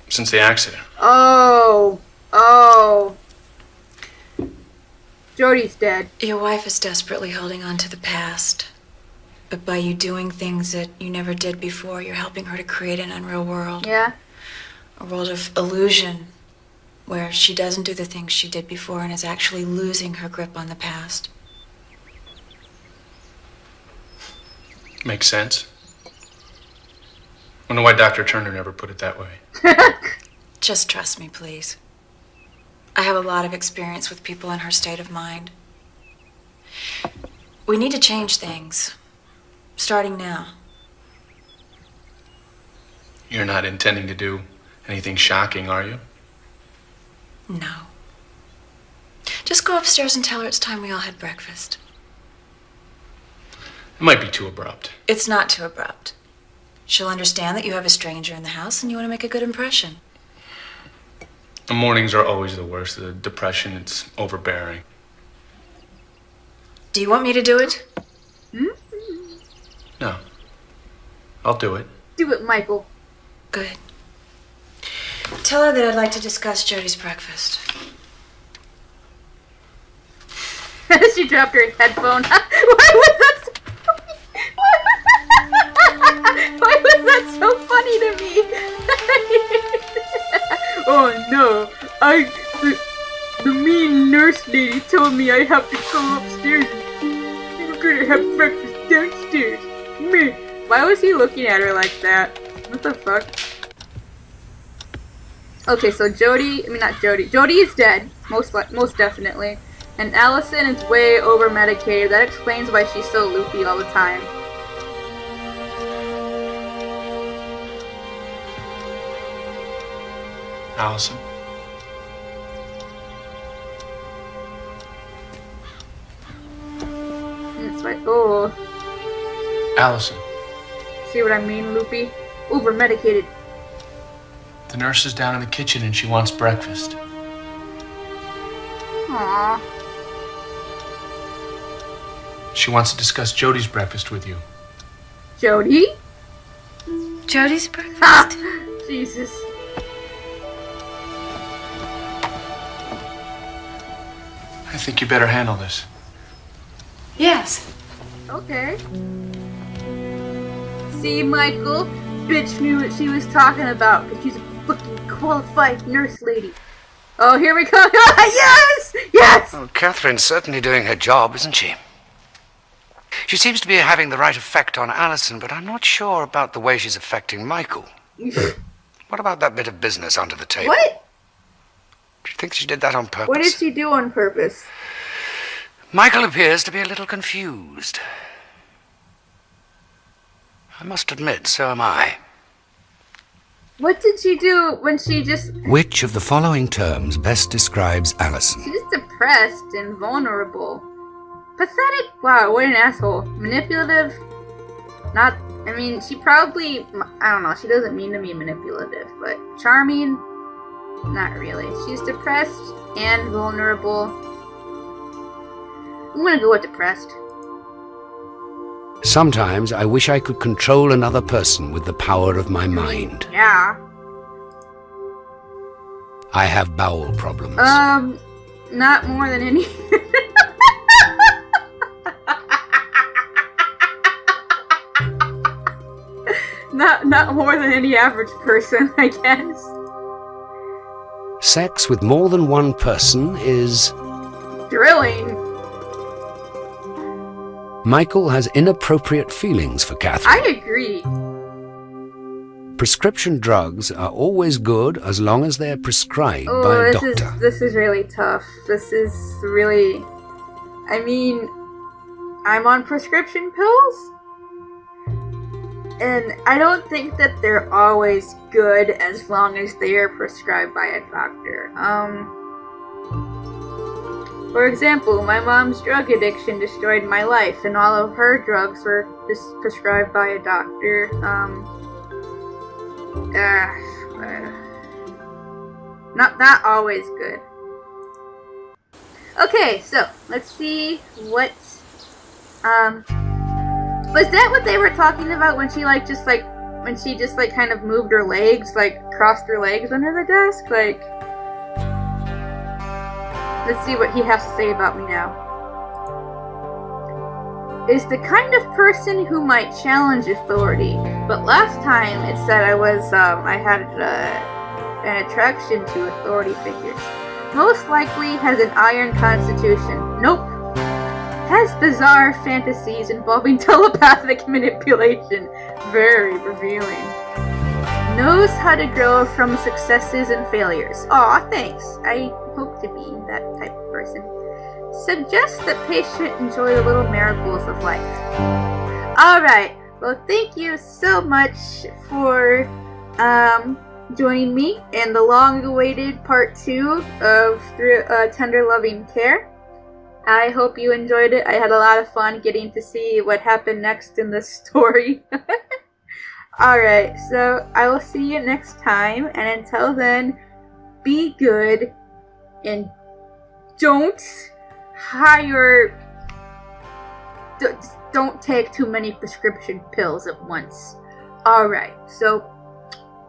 Since the accident. Oh. Oh. Jody's dead. Your wife is desperately holding on to the past. But by you doing things that you never did before, you're helping her to create an unreal world. Yeah. A world of illusion, where she doesn't do the things she did before and is actually losing her grip on the past. Makes sense. Wonder why Dr. Turner never put it that way. Just trust me, please. I have a lot of experience with people in her state of mind. We need to change things. Starting now. You're not intending to do anything shocking, are you? No. Just go upstairs and tell her it's time we all had breakfast. It might be too abrupt. It's not too abrupt. She'll understand that you have a stranger in the house and you want to make a good impression. The mornings are always the worst. The depression, it's overbearing. Do you want me to do it? No. I'll do it. Do it, Michael. Good. Tell her that I'd like to discuss Jody's breakfast. She dropped her headphone. Why was that so Why was that so funny to me? Oh no, the mean nurse lady told me I have to go upstairs and we're gonna have breakfast downstairs. Me. Why was he looking at her like that? What the fuck? Okay, so Jody is dead, most definitely. And Allison is way over medicated. That explains why she's so loopy all the time. Allison? It's like, oh. Allison. See what I mean, loopy? Over medicated. The nurse is down in the kitchen and she wants breakfast. Aww. She wants to discuss Jody's breakfast with you. Jody? Jody's breakfast? Ah, Jesus. I think you better handle this. Yes. Okay. See, Michael? Bitch knew what she was talking about because she's a fucking qualified nurse lady. Oh, here we go. Yes! Yes! Well, Catherine's certainly doing her job, isn't she? She seems to be having the right effect on Allison, but I'm not sure about the way she's affecting Michael. What about that bit of business under the table? What? Do you think she did that on purpose? What did she do on purpose? Michael appears to be a little confused. I must admit, so am I. What did she do when she just... Which of the following terms best describes Allison? She's depressed and vulnerable. Pathetic? Wow, what an asshole. Manipulative? Not... I mean, she probably... I don't know, she doesn't mean to be manipulative, but charming? Not really. She's depressed and vulnerable. I'm gonna go with depressed. Sometimes I wish I could control another person with the power of my mind. Yeah. I have bowel problems. Not more than any... Not more than any average person, I guess. Sex with more than one person is... Thrilling. Michael has inappropriate feelings for Catherine. I agree. Prescription drugs are always good as long as they're prescribed by a doctor. This is really tough. This is really... I mean, I'm on prescription pills? And I don't think that they're always good as long as they are prescribed by a doctor. For example, my mom's drug addiction destroyed my life, and all of her drugs were just prescribed by a doctor. Not always good. Okay, so let's see what. Was that what they were talking about when she just kind of moved her legs, like crossed her legs under the desk? Like, let's see what he has to say about me now. Is the kind of person who might challenge authority, but last time it said I had an attraction to authority figures. Most likely has an iron constitution. Nope. Has bizarre fantasies involving telepathic manipulation. Very revealing. Knows how to grow from successes and failures. Aw, thanks. I hope to be that type of person. Suggests that patient enjoy the little miracles of life. Alright, well thank you so much for joining me in the long-awaited part 2 of Tender Loving Care. I hope you enjoyed it. I had a lot of fun getting to see what happened next in the story. Alright, so I will see you next time, and until then, be good, and don't take too many prescription pills at once. Alright, so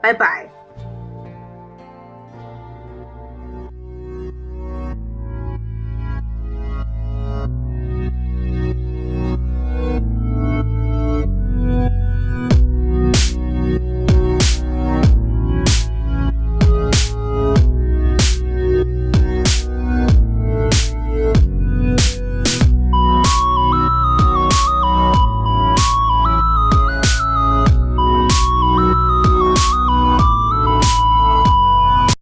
bye-bye.